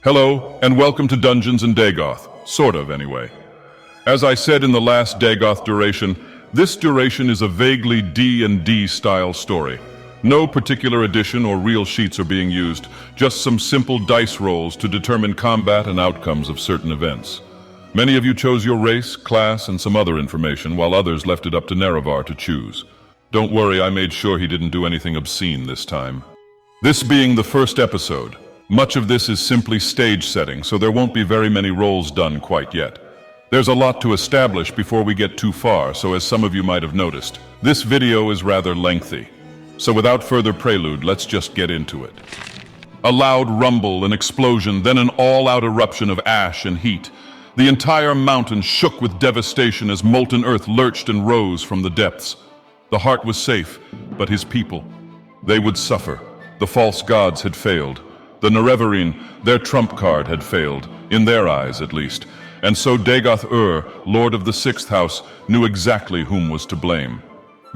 Hello, and welcome to Dungeons & Dagoth. Sort of, anyway. As I said in the last Dagoth duration, this duration is a vaguely D&D style story. No particular edition or real sheets are being used, just some simple dice rolls to determine combat and outcomes of certain events. Many of you chose your race, class, and some other information, while others left it up to Nerevar to choose. Don't worry, I made sure he didn't do anything obscene this time. This being the first episode, much of this is simply stage setting, so there won't be very many rolls done quite yet. There's a lot to establish before we get too far, so as some of you might have noticed, this video is rather lengthy. So without further prelude, let's just get into it. A loud rumble, an explosion, then an all-out eruption of ash and heat. The entire mountain shook with devastation as molten earth lurched and rose from the depths. The heart was safe, but his people, they would suffer. The false gods had failed. The Nerevarine, their trump card, had failed, in their eyes at least. And so Dagoth-Ur, Lord of the Sixth House, knew exactly whom was to blame.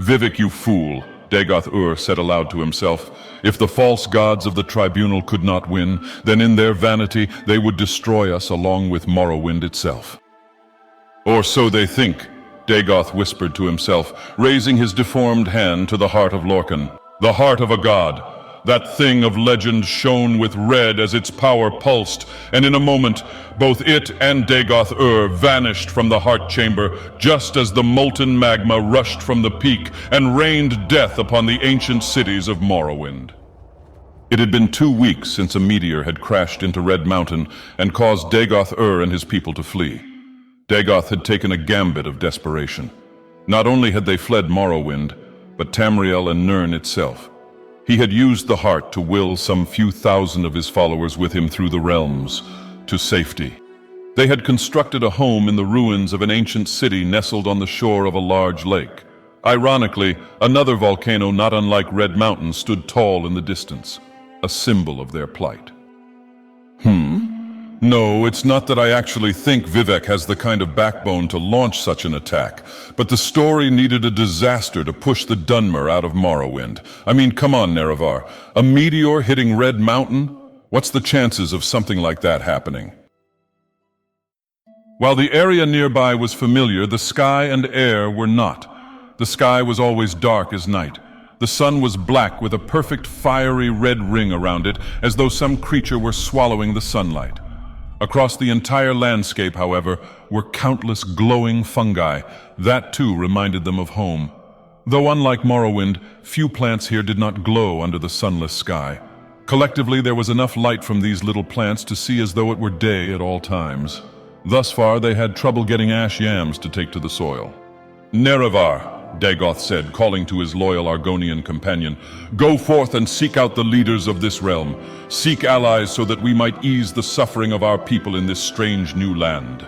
"Vivek, you fool," Dagoth-Ur said aloud to himself. "If the false gods of the tribunal could not win, then in their vanity they would destroy us along with Morrowind itself." "Or so they think," Dagoth whispered to himself, raising his deformed hand to the heart of Lorcan. The heart of a god. That thing of legend shone with red as its power pulsed, and in a moment, both it and Dagoth-Ur vanished from the heart chamber, just as the molten magma rushed from the peak and rained death upon the ancient cities of Morrowind. It had been 2 weeks since a meteor had crashed into Red Mountain and caused Dagoth-Ur and his people to flee. Dagoth had taken a gambit of desperation. Not only had they fled Morrowind, but Tamriel and Nirn itself. He had used the heart to will some few thousand of his followers with him through the realms, to safety. They had constructed a home in the ruins of an ancient city nestled on the shore of a large lake. Ironically, another volcano not unlike Red Mountain stood tall in the distance, a symbol of their plight. No, it's not that I actually think Vivek has the kind of backbone to launch such an attack, but the story needed a disaster to push the Dunmer out of Morrowind. I mean, come on, Nerevar. A meteor hitting Red Mountain? What's the chances of something like that happening? While the area nearby was familiar, the sky and air were not. The sky was always dark as night. The sun was black with a perfect fiery red ring around it, as though some creature were swallowing the sunlight. Across the entire landscape, however, were countless glowing fungi. That too reminded them of home. Though unlike Morrowind, few plants here did not glow under the sunless sky. Collectively, there was enough light from these little plants to see as though it were day at all times. Thus far, they had trouble getting ash yams to take to the soil. "Nerevar," Dagoth said, calling to his loyal Argonian companion, "go forth and seek out the leaders of this realm. Seek allies so that we might ease the suffering of our people in this strange new land."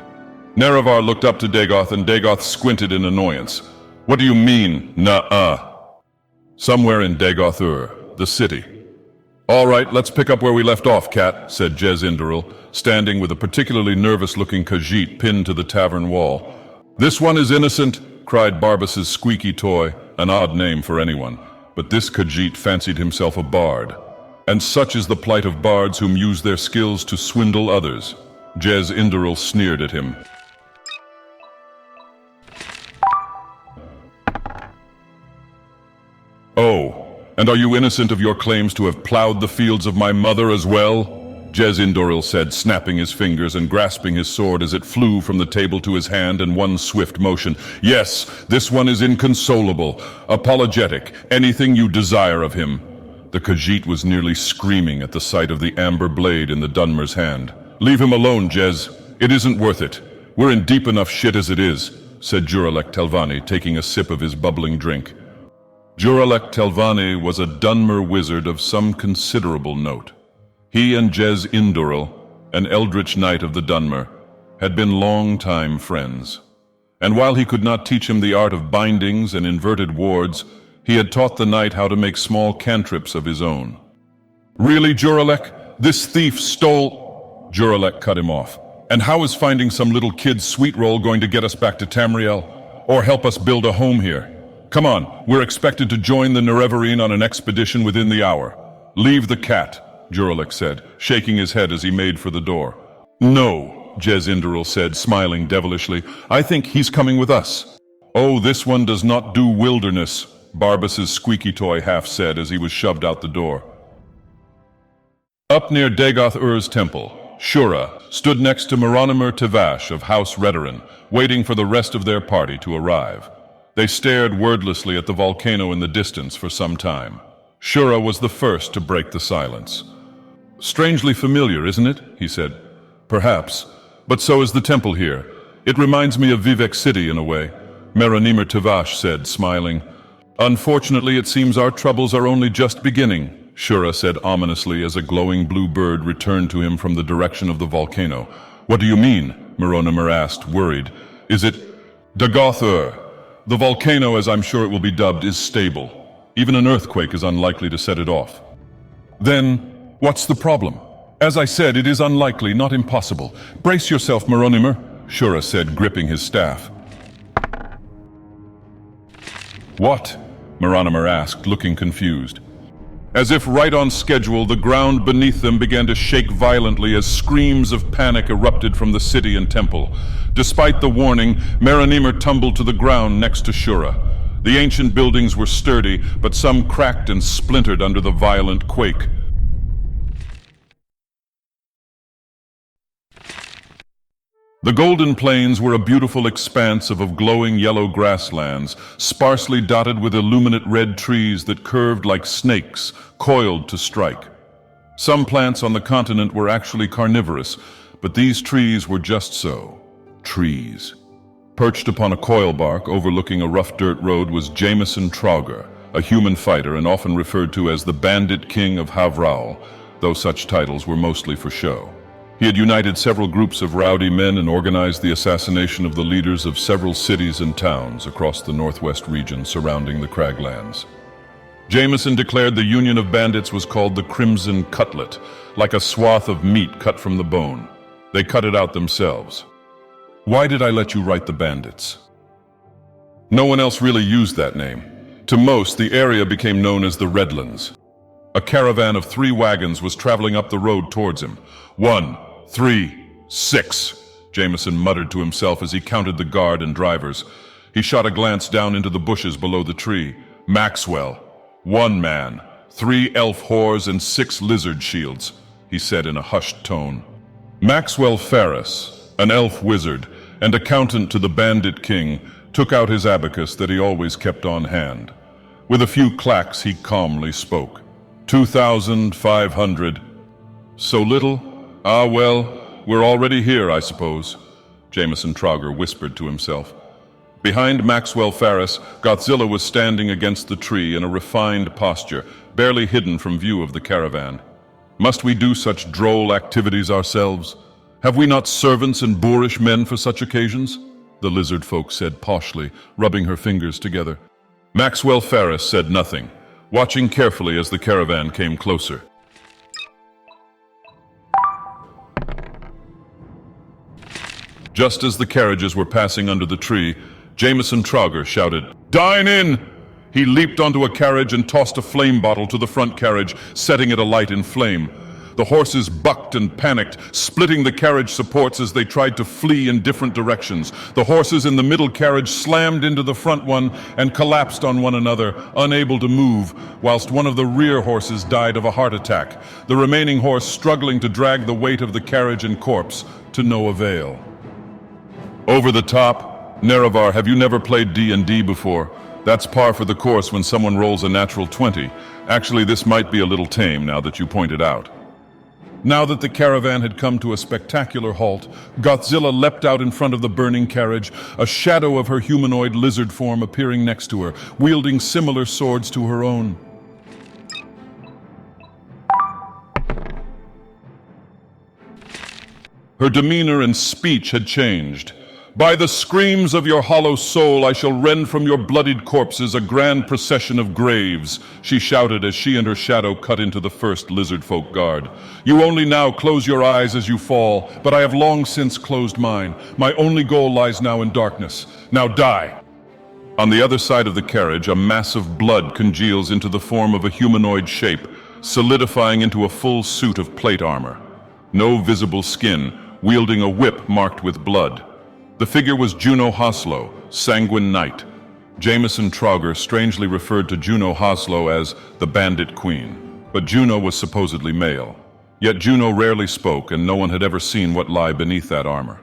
Nerevar looked up to Dagoth, and Dagoth squinted in annoyance. "What do you mean, nuh-uh?" "Somewhere in Dagoth-Ur, the city." "All right, let's pick up where we left off, Cat," said Jezz Indoril, standing with a particularly nervous-looking Khajiit pinned to the tavern wall. "This one is innocent," cried Barbas's Squeaky toy, an odd name for anyone. But this Khajiit fancied himself a bard. And such is the plight of bards whom use their skills to swindle others. Jezz Indoril sneered at him. "Oh, and are you innocent of your claims to have plowed the fields of my mother as well?" Jezz Indoril said, snapping his fingers and grasping his sword as it flew from the table to his hand in one swift motion. "Yes, this one is inconsolable, apologetic, anything you desire of him." The Khajiit was nearly screaming at the sight of the amber blade in the Dunmer's hand. "Leave him alone, Jezz. It isn't worth it. We're in deep enough shit as it is," said Juralek Telvanni, taking a sip of his bubbling drink. Juralek Telvanni was a Dunmer wizard of some considerable note. He and Jezz Indoril, an eldritch knight of the Dunmer, had been long-time friends. And while he could not teach him the art of bindings and inverted wards, he had taught the knight how to make small cantrips of his own. "Really, Juralek? This thief stole—" Juralek cut him off. "And how is finding some little kid's sweet roll going to get us back to Tamriel? Or help us build a home here? Come on, we're expected to join the Nerevarine on an expedition within the hour. Leave the cat. Juralek said, shaking his head as he made for the door. No, Jezz Indoril said, smiling devilishly. I think he's coming with us. Oh, this one does not do wilderness, Barbas's squeaky toy half said as he was shoved out the door. Up near Dagoth-Ur's temple, Shura stood next to Maronimer Tevash of House Redoran, waiting for the rest of their party to arrive. They stared wordlessly at the volcano in the distance for some time. Shura was the first to break the silence. Strangely familiar, isn't it? He said. Perhaps, but so is the temple here. It reminds me of Vivek City in a way, Maronimer Tevash said, smiling. Unfortunately, it seems our troubles are only just beginning, Shura said ominously as a glowing blue bird returned to him from the direction of the volcano. What do you mean? Maronimer asked, worried. Is it Dagoth-Ur? The volcano, as I'm sure it will be dubbed, is stable. Even an earthquake is unlikely to set it off. Then, what's the problem? As I said, it is unlikely, not impossible. Brace yourself, Maronimer, Shura said, gripping his staff. What? Maronimer asked, looking confused. As if right on schedule, the ground beneath them began to shake violently as screams of panic erupted from the city and temple. Despite the warning, Maronimer tumbled to the ground next to Shura. The ancient buildings were sturdy, but some cracked and splintered under the violent quake. The Golden Plains were a beautiful expanse of glowing yellow grasslands, sparsely dotted with illuminate red trees that curved like snakes, coiled to strike. Some plants on the continent were actually carnivorous, but these trees were just so, trees. Perched upon a coil bark overlooking a rough dirt road was Jameson Trauger, a human fighter and often referred to as the Bandit King of Havraul, though such titles were mostly for show. He had united several groups of rowdy men and organized the assassination of the leaders of several cities and towns across the northwest region surrounding the Craglands. Jameson declared the union of bandits was called the Crimson Cutlet, like a swath of meat cut from the bone. They cut it out themselves. Why did I let you write the bandits? No one else really used that name. To most, the area became known as the Redlands. A caravan of 3 wagons was traveling up the road towards him. 1, 3, 6, Jameson muttered to himself as he counted the guard and drivers. He shot a glance down into the bushes below the tree. Maxwell. 1 man, 3 elf whores and 6 lizard shields, he said in a hushed tone. Maxwell Farris, an elf wizard and accountant to the Bandit King, took out his abacus that he always kept on hand. With a few clacks, he calmly spoke. 2,500. So little? Ah, well, we're already here, I suppose, Jameson Trauger whispered to himself. Behind Maxwell Farris, Gothzilla was standing against the tree in a refined posture, barely hidden from view of the caravan. Must we do such droll activities ourselves? Have we not servants and boorish men for such occasions? The lizard folk said poshly, rubbing her fingers together. Maxwell Farris said nothing, watching carefully as the caravan came closer. Just as the carriages were passing under the tree, Jameson Trauger shouted, "Dine in!" He leaped onto a carriage and tossed a flame bottle to the front carriage, setting it alight in flame. The horses bucked and panicked, splitting the carriage supports as they tried to flee in different directions. The horses in the middle carriage slammed into the front one and collapsed on one another, unable to move, whilst one of the rear horses died of a heart attack, the remaining horse struggling to drag the weight of the carriage and corpse, to no avail. Over the top, Nerevar, have you never played D&D before? That's par for the course when someone rolls a natural 20. Actually, this might be a little tame now that you point it out. Now that the caravan had come to a spectacular halt, Gothzilla leapt out in front of the burning carriage, a shadow of her humanoid lizard form appearing next to her, wielding similar swords to her own. Her demeanor and speech had changed. "By the screams of your hollow soul, I shall rend from your bloodied corpses a grand procession of graves," she shouted as she and her shadow cut into the first lizard folk guard. "You only now close your eyes as you fall, but I have long since closed mine. My only goal lies now in darkness. Now die!" On the other side of the carriage, a mass of blood congeals into the form of a humanoid shape. solidifying into a full suit of plate armor. No visible skin, wielding a whip marked with blood. The figure was Juno Hoslow, Sanguine Knight. Jameson Trauger strangely referred to Juno Hoslow as the Bandit Queen, but Juno was supposedly male. Yet Juno rarely spoke, and no one had ever seen what lay beneath that armor.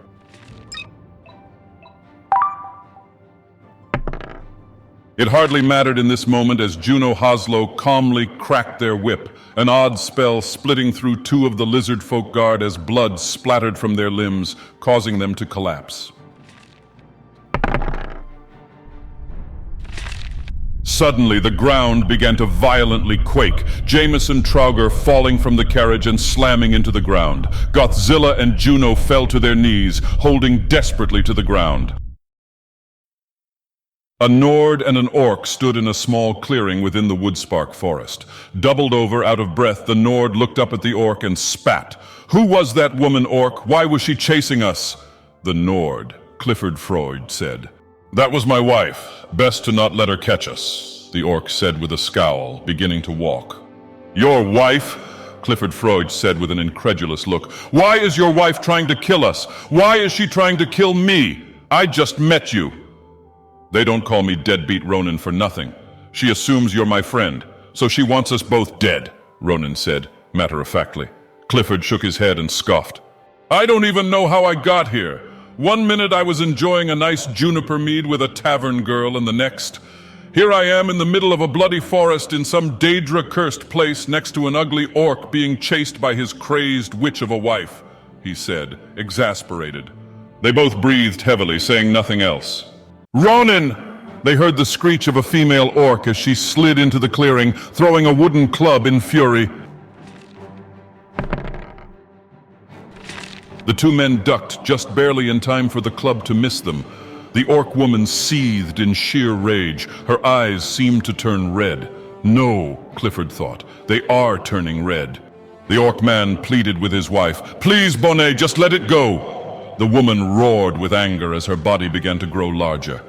It hardly mattered in this moment as Juno Hoslow calmly cracked their whip, an odd spell splitting through two of the lizard folk guard as blood splattered from their limbs, causing them to collapse. Suddenly, the ground began to violently quake, Jameson Trauger falling from the carriage and slamming into the ground. Gothzilla and Juno fell to their knees, holding desperately to the ground. A Nord and an Orc stood in a small clearing within the Woodspark forest. Doubled over, out of breath, the Nord looked up at the Orc and spat. "Who was that woman, Orc? Why was she chasing us?" "The Nord," Clifford Frojd said. "That was my wife. Best to not let her catch us," the Orc said with a scowl, beginning to walk. "Your wife?" Clifford Frojd said with an incredulous look. "Why is your wife trying to kill us? Why is she trying to kill me? I just met you." "They don't call me Deadbeat Ronin for nothing. She assumes you're my friend, so she wants us both dead," Ronin said, matter-of-factly. Clifford shook his head and scoffed. "I don't even know how I got here. One minute I was enjoying a nice juniper mead with a tavern girl, and the next, here I am in the middle of a bloody forest in some Daedra-cursed place next to an ugly orc being chased by his crazed witch of a wife," he said, exasperated. They both breathed heavily, saying nothing else. "Ronin!" They heard the screech of a female orc as she slid into the clearing, throwing a wooden club in fury. The two men ducked just barely in time for the club to miss them. The orc woman seethed in sheer rage. Her eyes seemed to turn red. No, Clifford thought, they are turning red. The orc man pleaded with his wife. "Please, Bonnet, just let it go." The woman roared with anger as her body began to grow larger.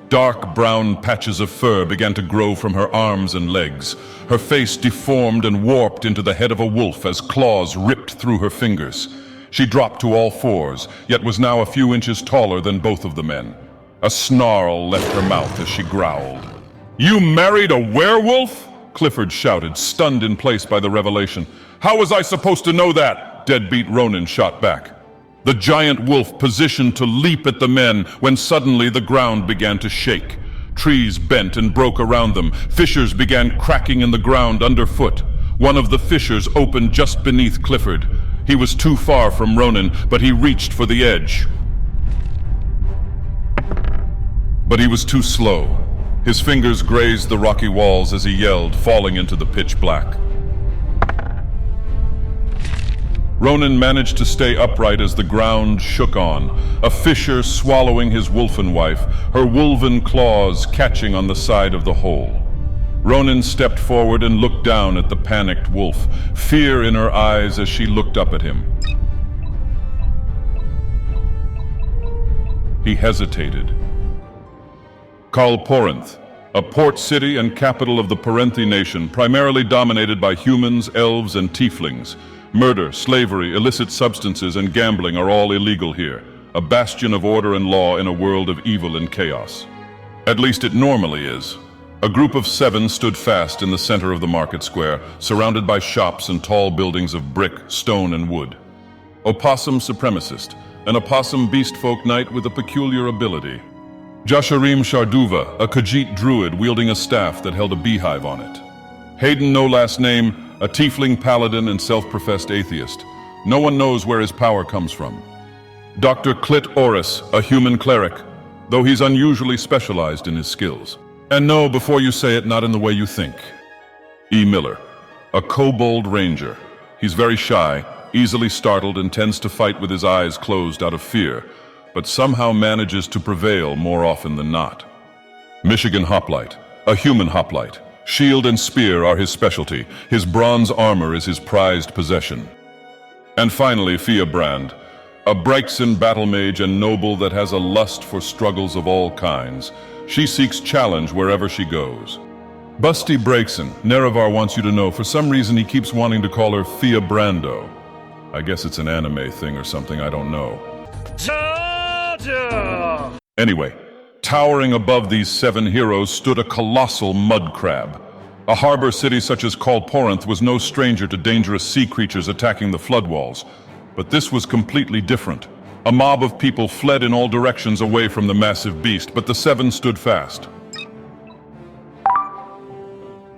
Dark brown patches of fur began to grow from her arms and legs. Her face deformed and warped into the head of a wolf as claws ripped through her fingers. She dropped to all fours, yet was now a few inches taller than both of the men. A snarl left her mouth as she growled. "You married a werewolf?" Clifford shouted, stunned in place by the revelation. "How was I supposed to know that?" Deadbeat Ronin shot back. The giant wolf positioned to leap at the men when suddenly the ground began to shake. Trees bent and broke around them. Fissures began cracking in the ground underfoot. One of the fissures opened just beneath Clifford. He was too far from Ronin, but he reached for the edge. But he was too slow. His fingers grazed the rocky walls as he yelled, falling into the pitch black. Ronin managed to stay upright as the ground shook on, a fissure swallowing his wolfen wife, her wolven claws catching on the side of the hole. Ronin stepped forward and looked down at the panicked wolf, fear in her eyes as she looked up at him. He hesitated. Kalporinth, a port city and capital of the Parenthi nation, primarily dominated by humans, elves, and tieflings. Murder, slavery, illicit substances, and gambling are all illegal here, a bastion of order and law in a world of evil and chaos. At least it normally is. A group of 7 stood fast in the center of the market square, surrounded by shops and tall buildings of brick, stone, and wood. Opossum Supremacist, an opossum beastfolk knight with a peculiar ability. Jasharim Sharduva, a Khajiit druid wielding a staff that held a beehive on it. Hayden Nolastname, a tiefling paladin and self-professed atheist. No one knows where his power comes from. Dr. Clit Oris, a human cleric, though he's unusually specialized in his skills. And no, before you say it, not in the way you think. E.Miller, a kobold ranger. He's very shy, easily startled, and tends to fight with his eyes closed out of fear, but somehow manages to prevail more often than not. Michigan Hoplite, a human hoplite. Shield and spear are his specialty. His bronze armor is his prized possession. And finally, Fiabrand, a Breixen battle mage and noble that has a lust for struggles of all kinds. She seeks challenge wherever she goes. Busty Breakson, Nerevar wants you to know, for some reason he keeps wanting to call her Fia Brando. I guess it's an anime thing or something, I don't know. Anyway, towering above these 7 heroes stood a colossal mud crab. A harbor city such as Kalporinth was no stranger to dangerous sea creatures attacking the floodwalls. But this was completely different. A mob of people fled in all directions away from the massive beast, but the 7 stood fast.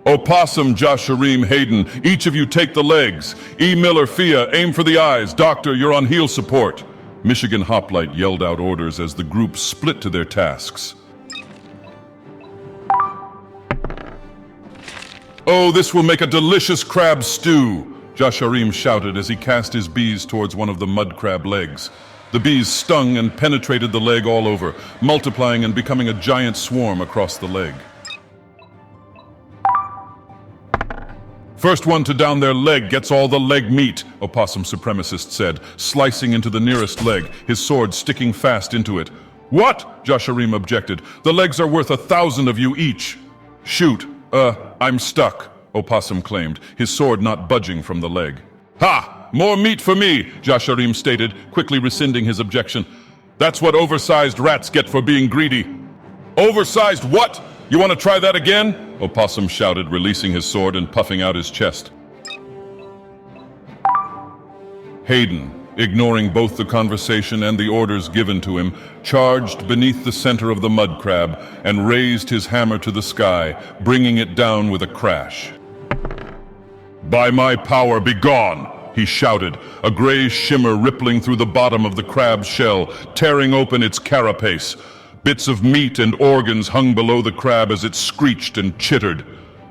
Opossum, Jasharim, Hayden, each of you take the legs. E.Miller, Fia, aim for the eyes. Doctor, you're on heel support. Michigan Hoplite yelled out orders as the group split to their tasks. Oh, this will make a delicious crab stew, Jasharim shouted as he cast his bees towards one of the mud crab legs. The bees stung and penetrated the leg all over, multiplying and becoming a giant swarm across the leg. First one to down their leg gets all the leg meat, Opossum Supremacist said, slicing into the nearest leg, his sword sticking fast into it. What? Jasharim objected. The legs are worth 1,000 of you each. Shoot. I'm stuck, Opossum claimed, his sword not budging from the leg. Ha! More meat for me, Jasharim stated, quickly rescinding his objection. That's what oversized rats get for being greedy. Oversized what? You want to try that again? Opossum shouted, releasing his sword and puffing out his chest. Hayden, ignoring both the conversation and the orders given to him, charged beneath the center of the mud crab and raised his hammer to the sky, bringing it down with a crash. By my power, be gone! He shouted, a gray shimmer rippling through the bottom of the crab's shell, tearing open its carapace. Bits of meat and organs hung below the crab as it screeched and chittered.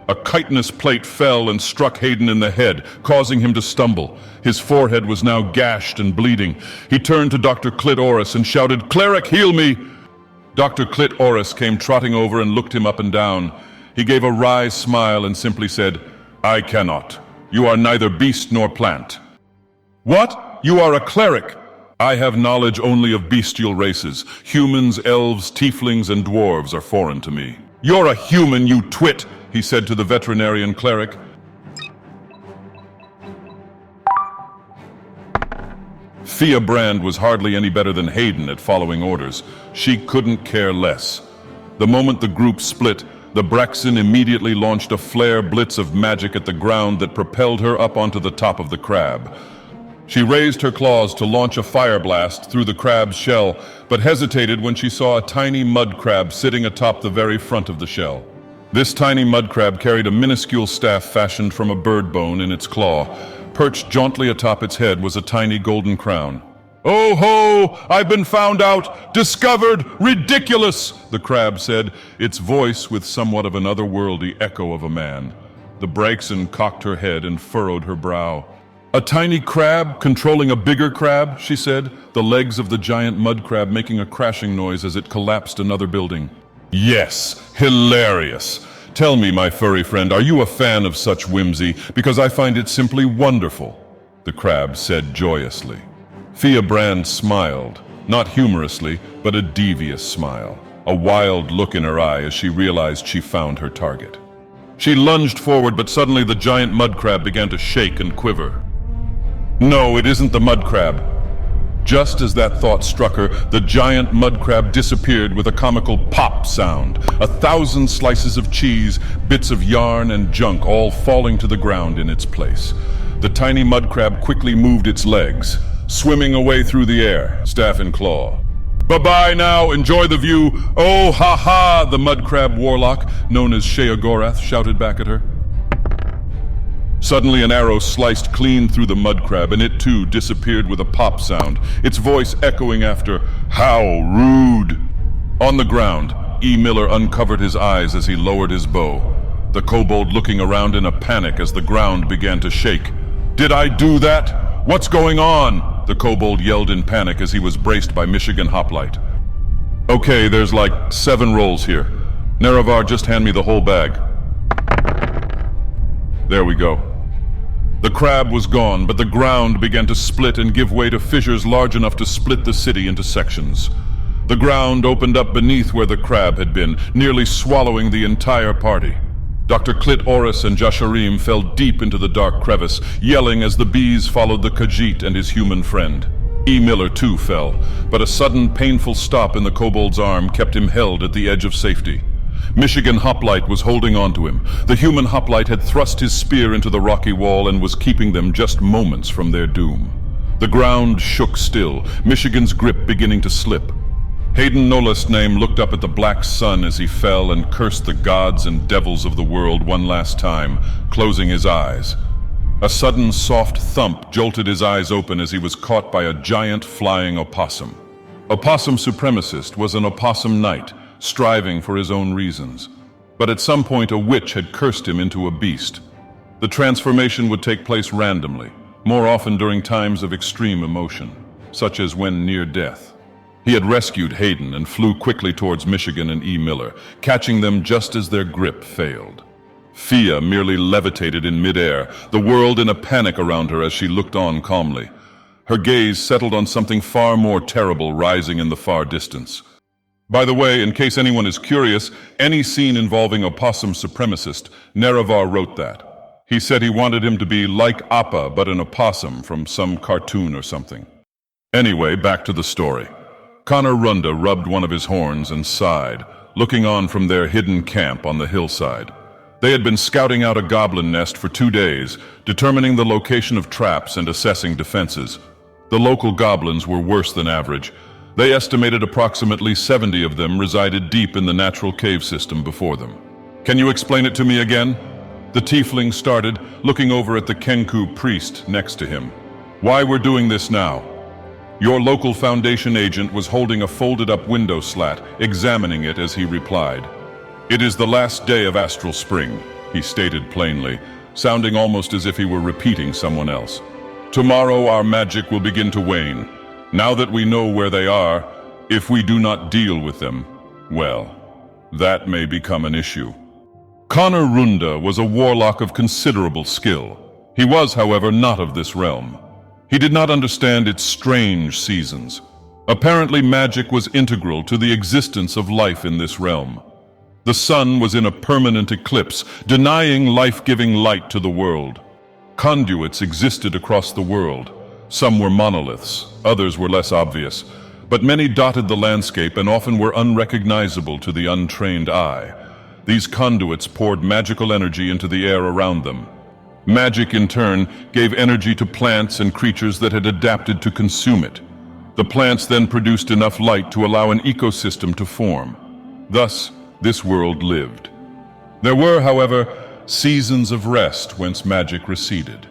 A chitinous plate fell and struck Hayden in the head, causing him to stumble. His forehead was now gashed and bleeding. He turned to Dr. Clit Oris and shouted, "Cleric, heal me!" Dr. Clit Oris came trotting over and looked him up and down. He gave a wry smile and simply said, "I cannot. You are neither beast nor plant." "What? You are a cleric?" "I have knowledge only of bestial races. Humans, elves, tieflings, and dwarves are foreign to me." "You're a human, you twit," he said to the veterinarian cleric. Fia Brand was hardly any better than Hayden at following orders. She couldn't care less. The moment the group split, the Braxton immediately launched a flare blitz of magic at the ground that propelled her up onto the top of the crab. She raised her claws to launch a fire blast through the crab's shell, but hesitated when she saw a tiny mud crab sitting atop the very front of the shell. This tiny mud crab carried a minuscule staff fashioned from a bird bone in its claw. Perched jauntily atop its head was a tiny golden crown. "Oh ho! I've been found out! Discovered! Ridiculous!" the crab said, its voice with somewhat of an otherworldly echo of a man. The Braxton cocked her head and furrowed her brow. "A tiny crab controlling a bigger crab," she said, the legs of the giant mud crab making a crashing noise as it collapsed another building. "Yes, hilarious. Tell me, my furry friend, are you a fan of such whimsy? Because I find it simply wonderful," the crab said joyously. Fia Brand smiled, not humorously, but a devious smile, a wild look in her eye as she realized she found her target. She lunged forward, but suddenly the giant mud crab began to shake and quiver. "No, it isn't the mud crab." Just as that thought struck her, the giant mud crab disappeared with a comical pop sound. 1,000 slices of cheese, bits of yarn and junk all falling to the ground in its place. The tiny mud crab quickly moved its legs, swimming away through the air, staff in claw. "Bye-bye now, enjoy the view. Oh, ha-ha," the mud crab warlock, known as Sheogorath, shouted back at her. Suddenly an arrow sliced clean through the mud crab, and it too disappeared with a pop sound, its voice echoing after, "How rude!" On the ground, E.Miller uncovered his eyes as he lowered his bow, the kobold looking around in a panic as the ground began to shake. "Did I do that? What's going on?" the kobold yelled in panic as he was braced by Michigan Hoplite. "Okay, there's like 7 rolls here. Nerevar, just hand me the whole bag." There we go. The crab was gone, but the ground began to split and give way to fissures large enough to split the city into sections. The ground opened up beneath where the crab had been, nearly swallowing the entire party. Dr. Clit, Oris, and Jasharim fell deep into the dark crevice, yelling as the bees followed the Khajiit and his human friend. E.Miller too fell, but a sudden painful stop in the kobold's arm kept him held at the edge of safety. Michigan Hoplite was holding on to him. The human Hoplite had thrust his spear into the rocky wall and was keeping them just moments from their doom. The ground shook still, Michigan's grip beginning to slip. Hayden Nolastname looked up at the black sun as he fell and cursed the gods and devils of the world one last time, closing his eyes. A sudden soft thump jolted his eyes open as he was caught by a giant flying opossum. Opossum Supremacist was an opossum knight, striving for his own reasons. But at some point a witch had cursed him into a beast. The transformation would take place randomly, more often during times of extreme emotion, such as when near death. He had rescued Hayden and flew quickly towards Michigan and E.Miller, catching them just as their grip failed. Fia merely levitated in midair, the world in a panic around her as she looked on calmly. Her gaze settled on something far more terrible rising in the far distance. By the way, in case anyone is curious, any scene involving Opossum Supremacist, Nerevar wrote that. He said he wanted him to be like Appa, but an opossum from some cartoon or something. Anyway, back to the story. Connor Runda rubbed one of his horns and sighed, looking on from their hidden camp on the hillside. They had been scouting out a goblin nest for 2 days, determining the location of traps and assessing defenses. The local goblins were worse than average. They estimated approximately 70 of them resided deep in the natural cave system before them. "Can you explain it to me again?" The tiefling started, looking over at the Kenku priest next to him. "Why we're doing this now?" Your local Foundation agent was holding a folded-up window slat, examining it as he replied. "It is the last day of Astral Spring," he stated plainly, sounding almost as if he were repeating someone else. "Tomorrow our magic will begin to wane. Now that we know where they are, if we do not deal with them, well, that may become an issue." Connor Runda was a warlock of considerable skill. He was, however, not of this realm. He did not understand its strange seasons. Apparently, magic was integral to the existence of life in this realm. The sun was in a permanent eclipse, denying life-giving light to the world. Conduits existed across the world. Some were monoliths, others were less obvious, but many dotted the landscape and often were unrecognizable to the untrained eye. These conduits poured magical energy into the air around them. Magic, in turn, gave energy to plants and creatures that had adapted to consume it. The plants then produced enough light to allow an ecosystem to form. Thus, this world lived. There were, however, seasons of rest whence magic receded.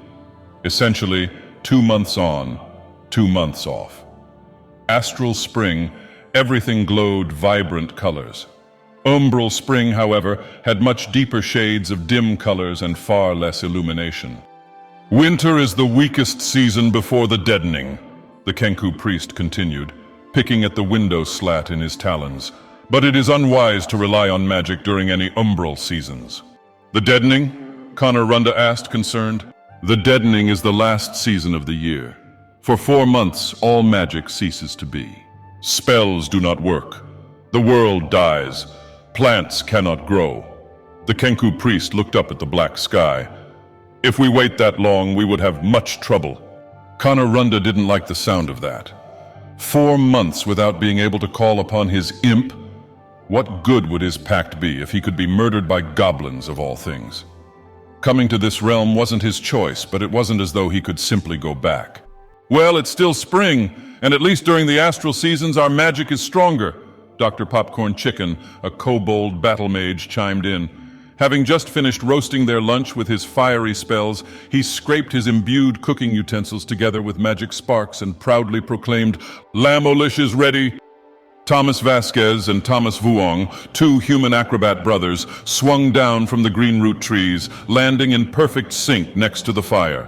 Essentially, 2 months on, 2 months off. Astral Spring, everything glowed vibrant colors. Umbral Spring, however, had much deeper shades of dim colors and far less illumination. "Winter is the weakest season before the deadening," the Kenku priest continued, picking at the window slat in his talons. "But it is unwise to rely on magic during any umbral seasons." "The deadening?" Connor Runda asked, concerned. "The deadening is the last season of the year. For 4 months, all magic ceases to be. Spells do not work. The world dies. Plants cannot grow." The Kenku priest looked up at the black sky. "If we wait that long, we would have much trouble." Connor Runda didn't like the sound of that. 4 months without being able to call upon his imp? What good would his pact be if he could be murdered by goblins of all things? Coming to this realm wasn't his choice, but it wasn't as though he could simply go back. "Well, it's still spring, and at least during the astral seasons our magic is stronger," Dr. Popcorn Chicken, a kobold battle mage, chimed in. Having just finished roasting their lunch with his fiery spells, he scraped his imbued cooking utensils together with magic sparks and proudly proclaimed, "Lamolish is ready." Thomas Vasquez and Thomas Vuong, 2 human acrobat brothers, swung down from the green root trees, landing in perfect sync next to the fire.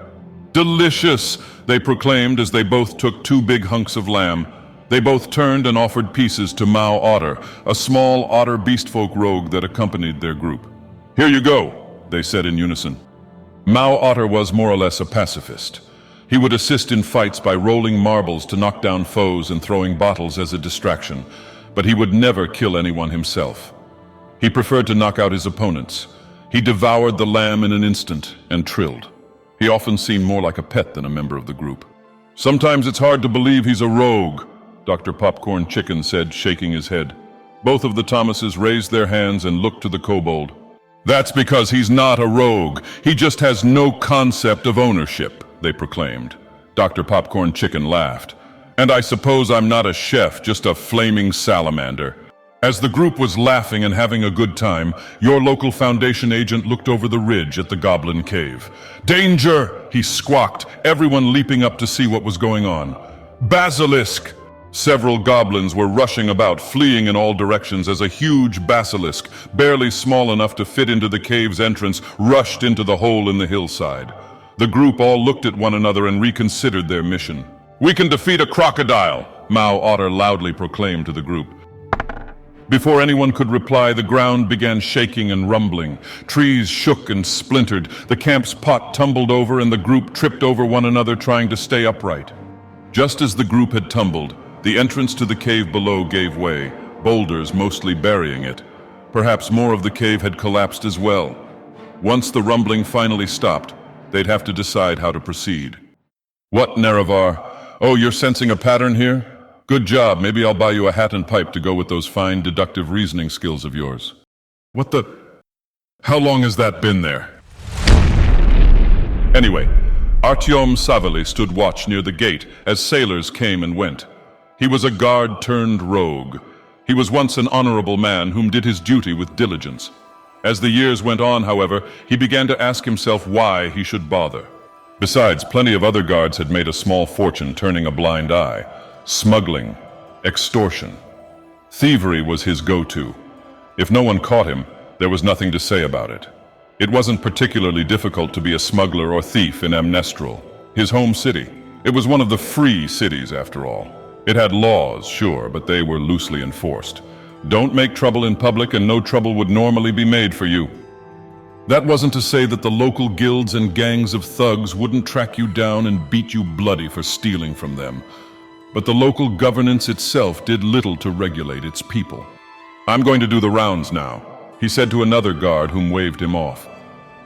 "Delicious," they proclaimed as they both took 2 big hunks of lamb. They both turned and offered pieces to Mao Otter, a small otter beastfolk rogue that accompanied their group. "Here you go," they said in unison. Mao Otter was more or less a pacifist. He would assist in fights by rolling marbles to knock down foes and throwing bottles as a distraction, but he would never kill anyone himself. He preferred to knock out his opponents. He devoured the lamb in an instant and trilled. He often seemed more like a pet than a member of the group. "Sometimes it's hard to believe he's a rogue," Dr. Popcorn Chicken said, shaking his head. Both of the Thomases raised their hands and looked to the kobold. "That's because he's not a rogue. He just has no concept of ownership," they proclaimed. Dr. Popcorn Chicken laughed. "And I suppose I'm not a chef, just a flaming salamander." As the group was laughing and having a good time, your local Foundation agent looked over the ridge at the Goblin Cave. "Danger!" he squawked, everyone leaping up to see what was going on. "Basilisk!" Several goblins were rushing about, fleeing in all directions as a huge basilisk, barely small enough to fit into the cave's entrance, rushed into the hole in the hillside. The group all looked at one another and reconsidered their mission. "We can defeat a crocodile," Mao Otter loudly proclaimed to the group. Before anyone could reply, the ground began shaking and rumbling. Trees shook and splintered, the camp's pot tumbled over, and the group tripped over one another trying to stay upright. Just as the group had tumbled, the entrance to the cave below gave way, boulders mostly burying it. Perhaps more of the cave had collapsed as well. Once the rumbling finally stopped, they'd have to decide how to proceed. "What, Nerevar? Oh, you're sensing a pattern here? Good job. Maybe I'll buy you a hat and pipe to go with those fine deductive reasoning skills of yours." "What the? How long has that been there?" Anyway, Artyom Savely stood watch near the gate as sailors came and went. He was a guard turned rogue. He was once an honorable man whom did his duty with diligence. As the years went on, however, he began to ask himself why he should bother. Besides, plenty of other guards had made a small fortune turning a blind eye. Smuggling, extortion. Thievery was his go-to. If no one caught him, there was nothing to say about it. It wasn't particularly difficult to be a smuggler or thief in Amnestral, his home city. It was one of the free cities, after all. It had laws, sure, but they were loosely enforced. Don't make trouble in public and no trouble would normally be made for you. That wasn't to say that the local guilds and gangs of thugs wouldn't track you down and beat you bloody for stealing from them. But the local governance itself did little to regulate its people. "I'm going to do the rounds now," he said to another guard whom waved him off.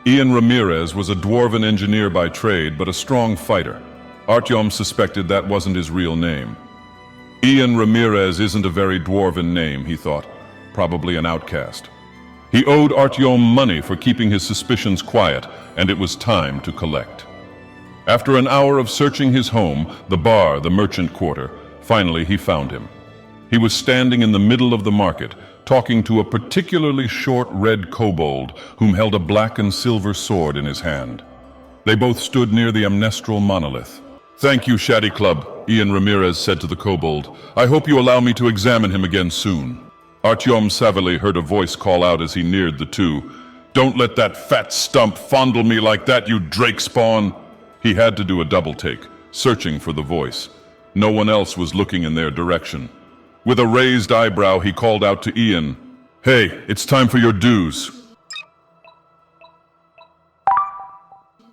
Ian Ramirez was a dwarven engineer by trade, but a strong fighter. Artyom suspected that wasn't his real name. Ian Ramirez isn't a very dwarven name, he thought. Probably an outcast. He owed Artyom money for keeping his suspicions quiet, and it was time to collect. After an hour of searching his home, the bar, the merchant quarter, finally he found him. He was standing in the middle of the market, talking to a particularly short red kobold whom held a black and silver sword in his hand. They both stood near the amnestral monolith. "Thank you, Shaddy Club," Ian Ramirez said to the kobold. "I hope you allow me to examine him again soon." Artyom Savely heard a voice call out as he neared the two. "Don't let that fat stump fondle me like that, you drake spawn!" He had to do a double take, searching for the voice. No one else was looking in their direction. With a raised eyebrow, he called out to Ian, "Hey, it's time for your dues."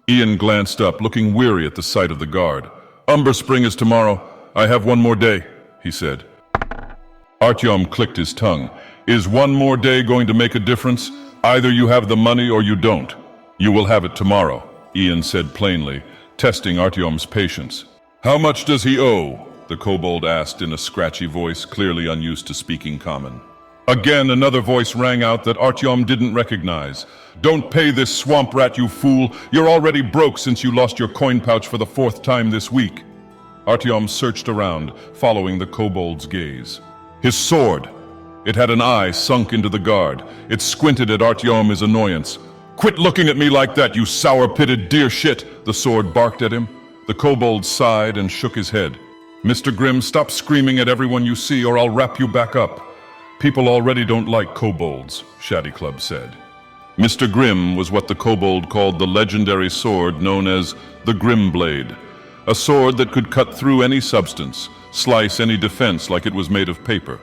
Ian glanced up, looking weary at the sight of the guard. "Umber Spring is tomorrow. I have one more day," he said. Artyom clicked his tongue. "Is one more day going to make a difference? Either you have the money or you don't. You will have it tomorrow," Ian said plainly, testing Artyom's patience. "How much does he owe?" the kobold asked in a scratchy voice, clearly unused to speaking common. Again, another voice rang out that Artyom didn't recognize. "Don't pay this swamp rat, you fool! You're already broke since you lost your coin pouch for the 4th time this week." Artyom searched around, following the kobold's gaze. His sword! It had an eye sunk into the guard. It squinted at Artyom's annoyance. "Quit looking at me like that, you sour-pitted deer shit!" the sword barked at him. The kobold sighed and shook his head. "Mr. Grimm, stop screaming at everyone you see or I'll wrap you back up." "People already don't like kobolds," Shaddy Club said. Mr. Grimm was what the kobold called the legendary sword known as the Grimm Blade. A sword that could cut through any substance, slice any defense like it was made of paper.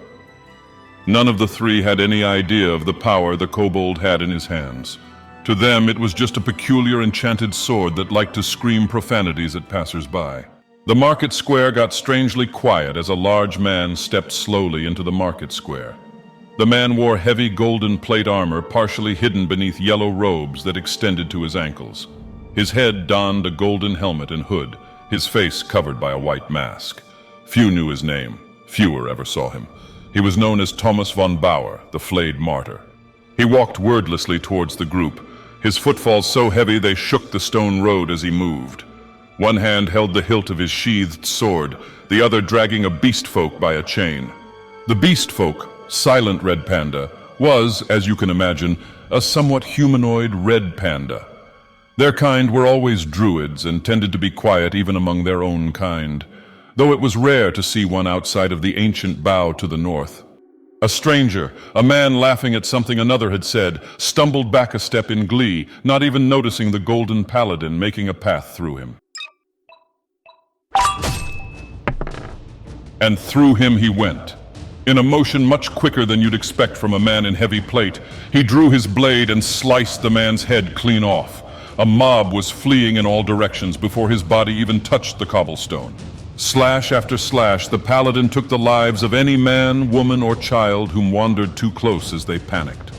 None of the three had any idea of the power the kobold had in his hands. To them, it was just a peculiar enchanted sword that liked to scream profanities at passers-by. The market square got strangely quiet as a large man stepped slowly into the market square. The man wore heavy golden plate armor partially hidden beneath yellow robes that extended to his ankles. His head donned a golden helmet and hood, his face covered by a white mask. Few knew his name. Fewer ever saw him. He was known as Thomas von Bauer, the flayed martyr. He walked wordlessly towards the group, his footfalls so heavy they shook the stone road as he moved. One hand held the hilt of his sheathed sword, the other dragging a beast folk by a chain. The beast folk, Silent Red Panda, was, as you can imagine, a somewhat humanoid red panda. Their kind were always druids and tended to be quiet even among their own kind, though it was rare to see one outside of the ancient bow to the north. A stranger, a man laughing at something another had said, stumbled back a step in glee, not even noticing the golden paladin making a path through him. And through him he went. In a motion much quicker than you'd expect from a man in heavy plate, he drew his blade and sliced the man's head clean off. A mob was fleeing in all directions before his body even touched the cobblestone. Slash after slash, the paladin took the lives of any man, woman, or child whom wandered too close as they panicked.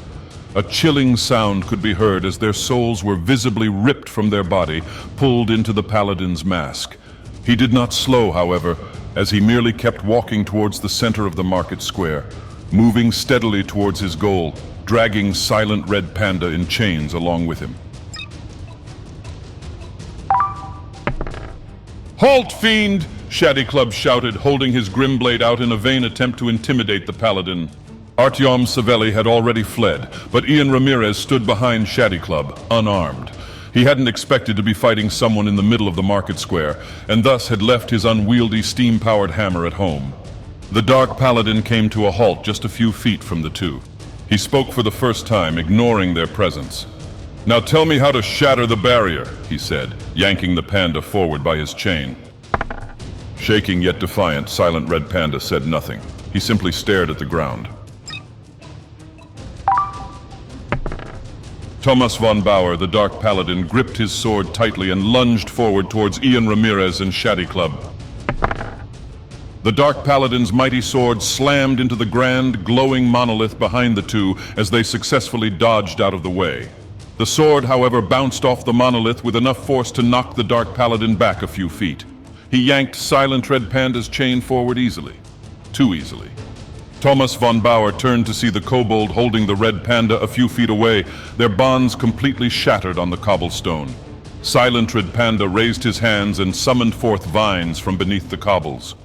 A chilling sound could be heard as their souls were visibly ripped from their body, pulled into the paladin's mask. He did not slow, however, as he merely kept walking towards the center of the market square, moving steadily towards his goal, dragging Silent Red Panda in chains along with him. "Halt, fiend!" Shaddy Club shouted, holding his grim blade out in a vain attempt to intimidate the paladin. Artyom Savelli had already fled, but Ian Ramirez stood behind Shaddy Club, unarmed. He hadn't expected to be fighting someone in the middle of the market square, and thus had left his unwieldy steam-powered hammer at home. The Dark Paladin came to a halt just a few feet from the two. He spoke for the first time, ignoring their presence. "Now tell me how to shatter the barrier," he said, yanking the panda forward by his chain. Shaking yet defiant, Silent Red Panda said nothing. He simply stared at the ground. Thomas von Bauer, the Dark Paladin, gripped his sword tightly and lunged forward towards Ian Ramirez and Shaddy Club. The Dark Paladin's mighty sword slammed into the grand, glowing monolith behind the two as they successfully dodged out of the way. The sword, however, bounced off the monolith with enough force to knock the Dark Paladin back a few feet. He yanked Silent Red Panda's chain forward easily. Too easily. Thomas von Bauer turned to see the kobold holding the Red Panda a few feet away, their bonds completely shattered on the cobblestone. Silent Red Panda raised his hands and summoned forth vines from beneath the cobbles.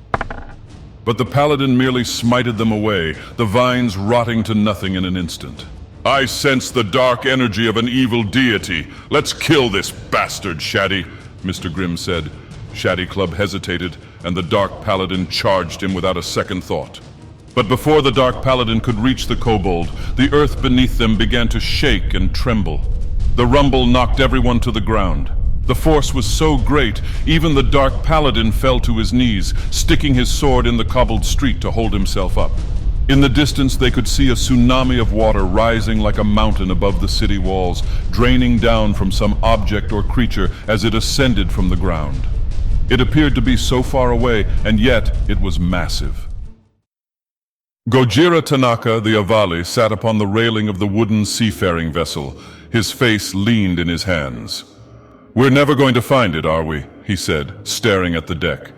But the paladin merely smited them away, the vines rotting to nothing in an instant. "I sense the dark energy of an evil deity. Let's kill this bastard, Shaddy," Mr. Grimm said. Shaddy Club hesitated, and the Dark Paladin charged him without a second thought. But before the Dark Paladin could reach the kobold, the earth beneath them began to shake and tremble. The rumble knocked everyone to the ground. The force was so great, even the Dark Paladin fell to his knees, sticking his sword in the cobbled street to hold himself up. In the distance, they could see a tsunami of water rising like a mountain above the city walls, draining down from some object or creature as it ascended from the ground. It appeared to be so far away, and yet it was massive. Gojira Tanaka, the Avali, sat upon the railing of the wooden seafaring vessel. His face leaned in his hands. "We're never going to find it, are we?" he said, staring at the deck.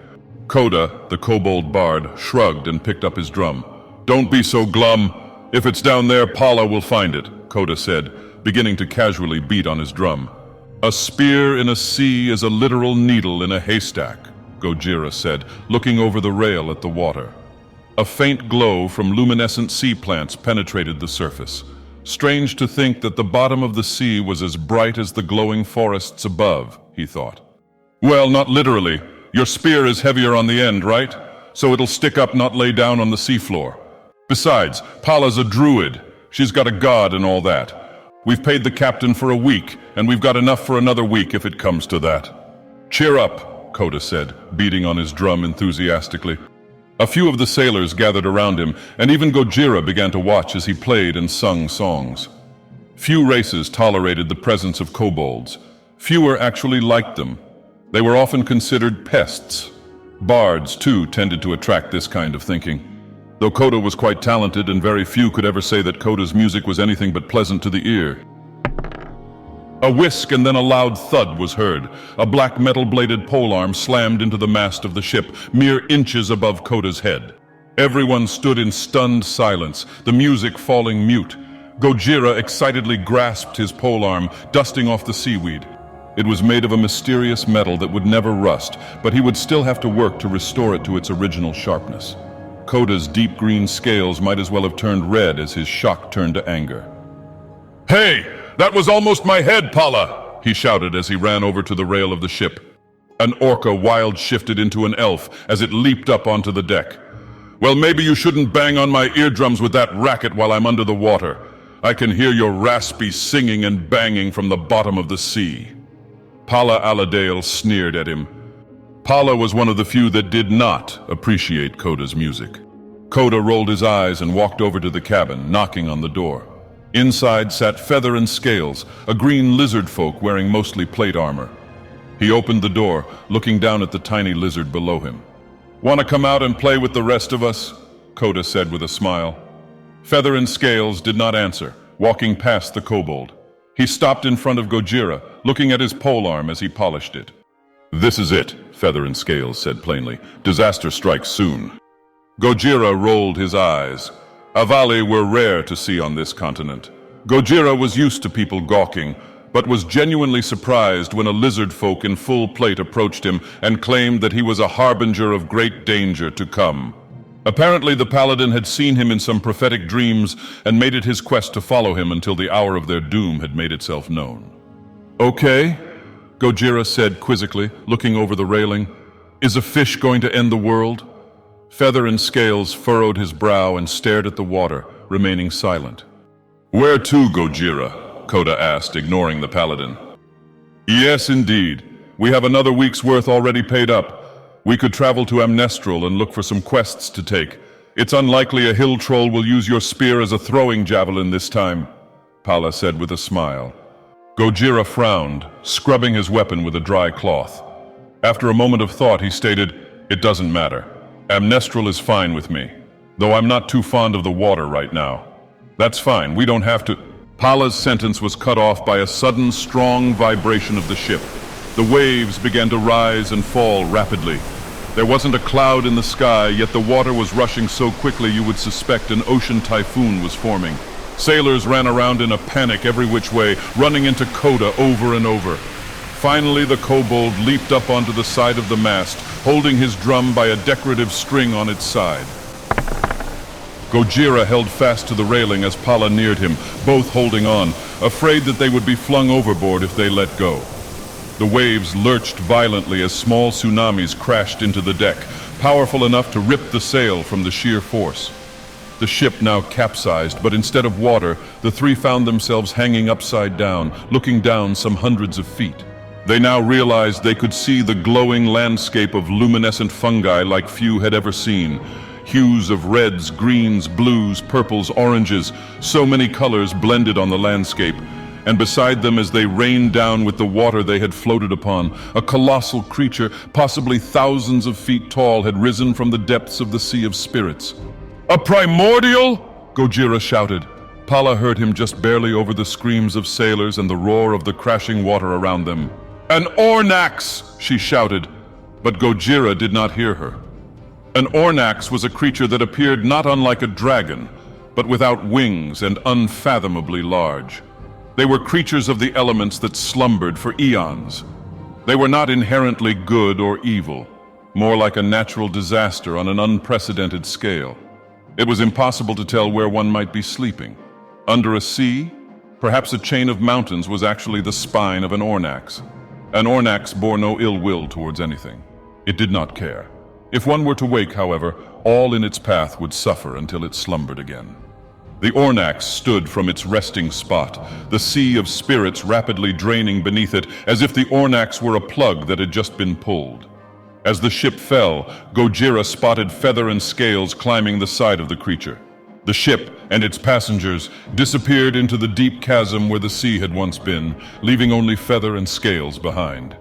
Koda, the kobold bard, shrugged and picked up his drum. "Don't be so glum. If it's down there, Paula will find it," Koda said, beginning to casually beat on his drum. "A spear in a sea is a literal needle in a haystack," Gojira said, looking over the rail at the water. A faint glow from luminescent sea plants penetrated the surface. Strange to think that the bottom of the sea was as bright as the glowing forests above, he thought. "Well, not literally. Your spear is heavier on the end, right? So it'll stick up, not lay down on the seafloor. Besides, Paula's a druid. She's got a god and all that. We've paid the captain for a week, and we've got enough for another week if it comes to that." "Cheer up," Koda said, beating on his drum enthusiastically. A few of the sailors gathered around him, and even Gojira began to watch as he played and sung songs. Few races tolerated the presence of kobolds. Fewer actually liked them. They were often considered pests. Bards, too, tended to attract this kind of thinking. though Coda was quite talented and very few could ever say that Coda's music was anything but pleasant to the ear. A whisk and then a loud thud was heard. A black metal-bladed polearm slammed into the mast of the ship, mere inches above Coda's head. Everyone stood in stunned silence, the music falling mute. Gojira excitedly grasped his polearm, dusting off the seaweed. It was made of a mysterious metal that would never rust, but he would still have to work to restore it to its original sharpness. Coda's deep green scales might as well have turned red as his shock turned to anger. "Hey! That was almost my head, Pala!" he shouted as he ran over to the rail of the ship. An orca wild shifted into an elf as it leaped up onto the deck. "Well, maybe you shouldn't bang on my eardrums with that racket while I'm under the water. I can hear your raspy singing and banging from the bottom of the sea." Pala Aladale sneered at him. Pala was one of the few that did not appreciate Coda's music. Coda rolled his eyes and walked over to the cabin, knocking on the door. Inside sat Feather&Scales, a green lizard folk wearing mostly plate armor. He opened the door, looking down at the tiny lizard below him. "Want to come out and play with the rest of us?" Coda said with a smile. Feather&Scales did not answer, walking past the kobold. He stopped in front of Gojira, looking at his polearm as he polished it. "This is it," Feather&Scales said plainly. "Disaster strikes soon." Gojira rolled his eyes. Avali were rare to see on this continent. Gojira was used to people gawking, but was genuinely surprised when a lizard folk in full plate approached him and claimed that he was a harbinger of great danger to come. Apparently the paladin had seen him in some prophetic dreams and made it his quest to follow him until the hour of their doom had made itself known. "Okay," Gojira said quizzically, looking over the railing. "Is a fish going to end the world?" Feather&Scales furrowed his brow and stared at the water, remaining silent. "Where to, Gojira?" Coda asked, ignoring the paladin. "Yes, indeed. We have another week's worth already paid up. We could travel to Amnestrel and look for some quests to take. It's unlikely a hill troll will use your spear as a throwing javelin this time," Pala said with a smile. Gojira frowned, scrubbing his weapon with a dry cloth. After a moment of thought, he stated, "It doesn't matter. Amnestrel is fine with me, though I'm not too fond of the water right now." "That's fine, we don't have to—" Pala's sentence was cut off by a sudden, strong vibration of the ship. The waves began to rise and fall rapidly. There wasn't a cloud in the sky, yet the water was rushing so quickly you would suspect an ocean typhoon was forming. Sailors ran around in a panic every which way, running into Coda over and over. Finally, the kobold leaped up onto the side of the mast, holding his drum by a decorative string on its side. Gojira held fast to the railing as Pala neared him, both holding on, afraid that they would be flung overboard if they let go. The waves lurched violently as small tsunamis crashed into the deck, powerful enough to rip the sail from the sheer force. The ship now capsized, but instead of water, the three found themselves hanging upside down, looking down some hundreds of feet. They now realized they could see the glowing landscape of luminescent fungi like few had ever seen. Hues of reds, greens, blues, purples, oranges, so many colors blended on the landscape. And beside them, as they rained down with the water they had floated upon, a colossal creature, possibly thousands of feet tall, had risen from the depths of the Sea of Spirits. "A primordial?" Gojira shouted. Pala heard him just barely over the screams of sailors and the roar of the crashing water around them. "An Ornax!" she shouted, but Gojira did not hear her. An Ornax was a creature that appeared not unlike a dragon, but without wings and unfathomably large. They were creatures of the elements that slumbered for eons. They were not inherently good or evil, more like a natural disaster on an unprecedented scale. It was impossible to tell where one might be sleeping. Under a sea, perhaps a chain of mountains was actually the spine of an Ornax. An Ornax bore no ill will towards anything. It did not care. If one were to wake, however, all in its path would suffer until it slumbered again. The Ornax stood from its resting spot, the Sea of Spirits rapidly draining beneath it, as if the Ornax were a plug that had just been pulled. As the ship fell, Gojira spotted Feather&Scales climbing the side of the creature. The ship and its passengers disappeared into the deep chasm where the sea had once been, leaving only Feather&Scales behind.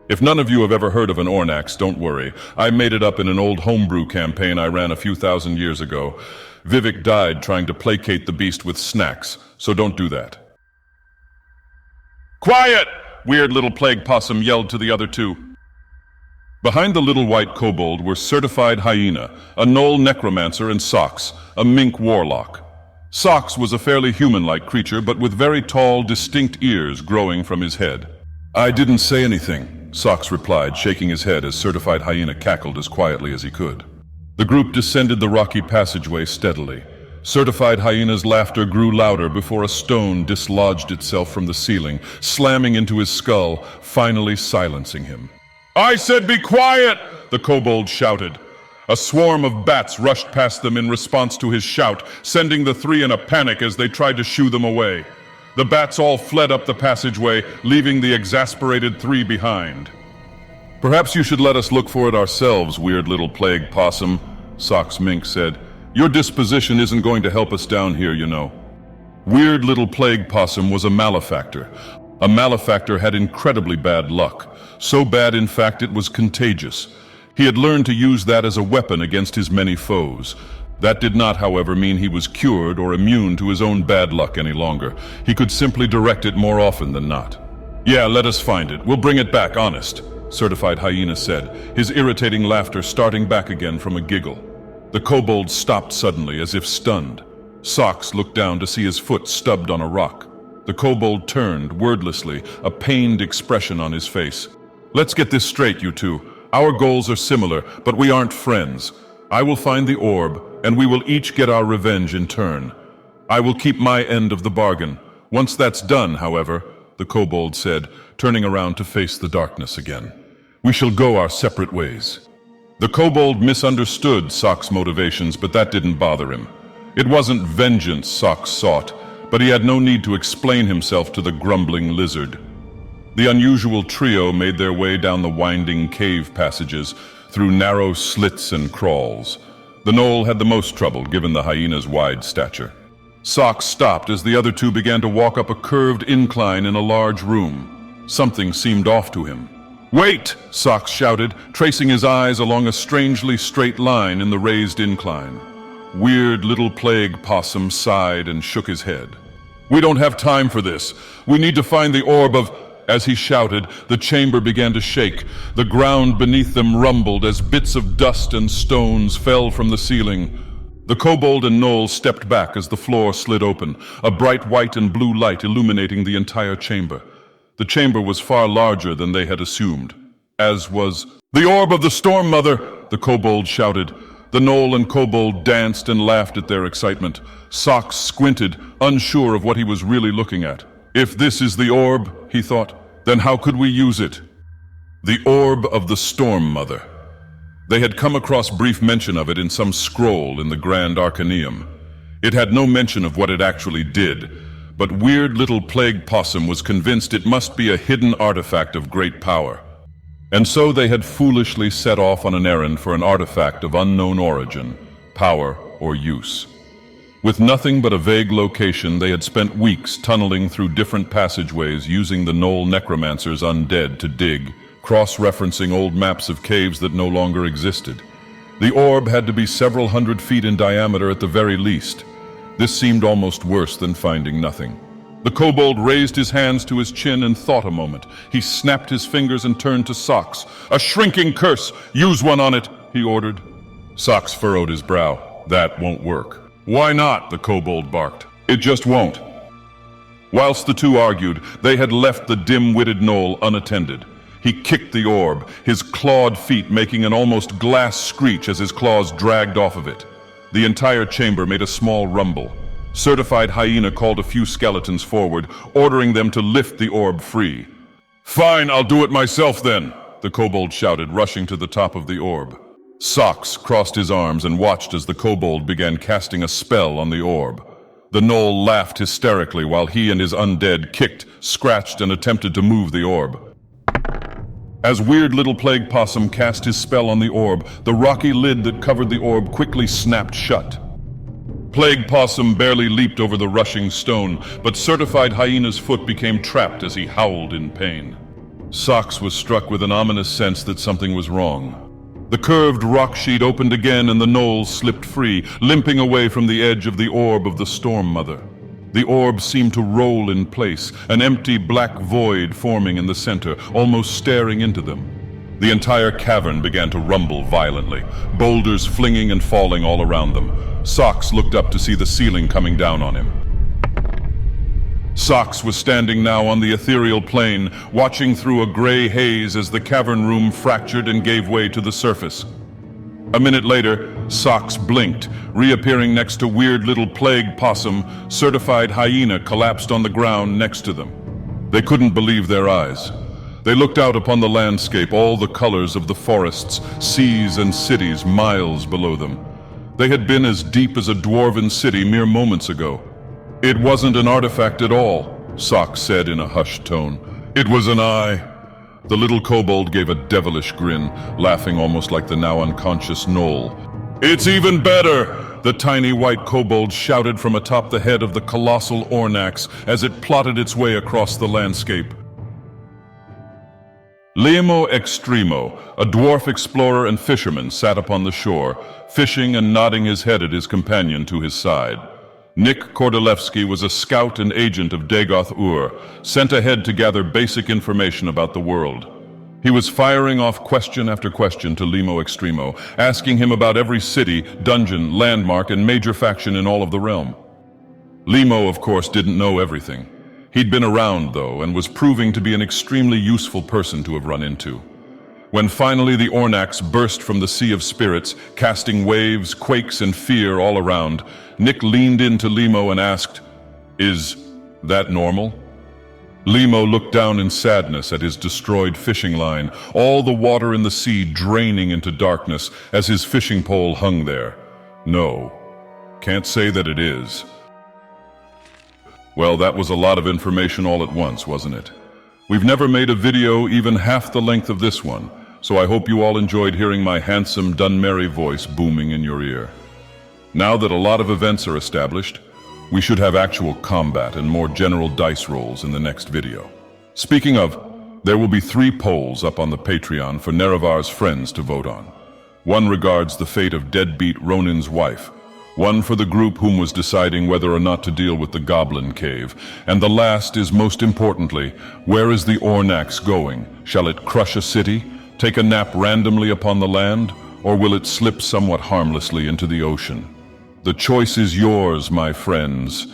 If none of you have ever heard of an Ornax, don't worry. I made it up in an old homebrew campaign I ran a few thousand years ago. Vivek died trying to placate the beast with snacks, so don't do that. Quiet! Weird little plague possum yelled to the other two. Behind the little white kobold were Certified Hyena, a Gnoll necromancer, and Socks, a mink warlock. Socks was a fairly human-like creature, but with very tall, distinct ears growing from his head. I didn't say anything, Socks replied, shaking his head as Certified Hyena cackled as quietly as he could. The group descended the rocky passageway steadily. Certified Hyena's laughter grew louder before a stone dislodged itself from the ceiling, slamming into his skull, finally silencing him. I said be quiet! The kobold shouted. A swarm of bats rushed past them in response to his shout, sending the three in a panic as they tried to shoo them away. The bats all fled up the passageway, leaving the exasperated three behind. Perhaps you should let us look for it ourselves, weird little plague possum, Socks Mink said. Your disposition isn't going to help us down here, you know. Weird little plague possum was a malefactor. A malefactor had incredibly bad luck. So bad, in fact, it was contagious. He had learned to use that as a weapon against his many foes. That did not, however, mean he was cured or immune to his own bad luck any longer. He could simply direct it more often than not. Yeah, let us find it. We'll bring it back, honest, Certified Hyena said, his irritating laughter starting back again from a giggle. The kobold stopped suddenly, as if stunned. Socks looked down to see his foot stubbed on a rock. The kobold turned, wordlessly, a pained expression on his face. Let's get this straight, you two. Our goals are similar, but we aren't friends. I will find the orb, and we will each get our revenge in turn. I will keep my end of the bargain. Once that's done, however, the kobold said, turning around to face the darkness again, we shall go our separate ways. The kobold misunderstood Sock's motivations, but that didn't bother him. It wasn't vengeance Sock sought, but he had no need to explain himself to the grumbling lizard. The unusual trio made their way down the winding cave passages, through narrow slits and crawls. The gnoll had the most trouble, given the hyena's wide stature. Socks stopped as the other two began to walk up a curved incline in a large room. Something seemed off to him. Wait! Socks shouted, tracing his eyes along a strangely straight line in the raised incline. Weird little plague possum sighed and shook his head. We don't have time for this. We need to find the orb of... As he shouted, the chamber began to shake. The ground beneath them rumbled as bits of dust and stones fell from the ceiling. The kobold and gnoll stepped back as the floor slid open, a bright white and blue light illuminating the entire chamber. The chamber was far larger than they had assumed, as was... The orb of the Storm Mother! The kobold shouted. The gnoll and kobold danced and laughed at their excitement. Socks squinted, unsure of what he was really looking at. If this is the orb, he thought, then how could we use it? The orb of the Storm Mother. They had come across brief mention of it in some scroll in the Grand Arcaneum. It had no mention of what it actually did, but weird little plague possum was convinced it must be a hidden artifact of great power. And so they had foolishly set off on an errand for an artifact of unknown origin, power, or use. With nothing but a vague location, they had spent weeks tunneling through different passageways using the Gnoll necromancer's undead to dig, cross-referencing old maps of caves that no longer existed. The orb had to be several hundred feet in diameter at the very least. This seemed almost worse than finding nothing. The kobold raised his hands to his chin and thought a moment. He snapped his fingers and turned to Socks. A shrinking curse! Use one on it, he ordered. Socks furrowed his brow. That won't work. Why not? The kobold barked. It just won't. Whilst the two argued, they had left the dim-witted gnoll unattended. He kicked the orb, his clawed feet making an almost glass screech as his claws dragged off of it. The entire chamber made a small rumble. Certified Hyena called a few skeletons forward, ordering them to lift the orb free. Fine, I'll do it myself then, the kobold shouted, rushing to the top of the orb. Socks crossed his arms and watched as the kobold began casting a spell on the orb. The gnoll laughed hysterically while he and his undead kicked, scratched, and attempted to move the orb. As weird little plague possum cast his spell on the orb, the rocky lid that covered the orb quickly snapped shut. Plague possum barely leaped over the rushing stone, but Certified Hyena's foot became trapped as he howled in pain. Socks was struck with an ominous sense that something was wrong. The curved rock sheet opened again and the knoll slipped free, limping away from the edge of the orb of the Storm Mother. The orb seemed to roll in place, an empty black void forming in the center, almost staring into them. The entire cavern began to rumble violently, boulders flinging and falling all around them. Socks looked up to see the ceiling coming down on him. Socks was standing now on the ethereal plane, watching through a gray haze as the cavern room fractured and gave way to the surface. A minute later, Socks blinked, reappearing next to weird little plague possum. Certified hyena collapsed on the ground next to them. They couldn't believe their eyes. They looked out upon the landscape, all the colors of the forests, seas and cities miles below them. They had been as deep as a dwarven city mere moments ago. "It wasn't an artifact at all," Socks said in a hushed tone. "It was an eye." The little kobold gave a devilish grin, laughing almost like the now unconscious Knoll. "It's even better!" the tiny white kobold shouted from atop the head of the colossal Ornax as it plotted its way across the landscape. Limo Extremo, a dwarf explorer and fisherman, sat upon the shore, fishing and nodding his head at his companion to his side. Nick Kordylewski was a scout and agent of Dagoth-Ur, sent ahead to gather basic information about the world. He was firing off question after question to Limo Extremo, asking him about every city, dungeon, landmark, and major faction in all of the realm. Limo, of course, didn't know everything. He'd been around, though, and was proving to be an extremely useful person to have run into. When finally the Ornax burst from the sea of spirits, casting waves, quakes, and fear all around, Nick leaned into Limo and asked, "Is that normal?" Limo looked down in sadness at his destroyed fishing line, all the water in the sea draining into darkness as his fishing pole hung there. "No, can't say that it is." Well, that was a lot of information all at once, wasn't it? We've never made a video even half the length of this one, so I hope you all enjoyed hearing my handsome Dunmerry voice booming in your ear. Now that a lot of events are established, we should have actual combat and more general dice rolls in the next video. Speaking of, there will be 3 polls up on the Patreon for Nerevar's friends to vote on. One regards the fate of Deadbeat Ronin's wife, one for the group whom was deciding whether or not to deal with the Goblin Cave, and the last is most importantly, where is the Ornax going? Shall it crush a city, take a nap randomly upon the land, or will it slip somewhat harmlessly into the ocean? The choice is yours, my friends.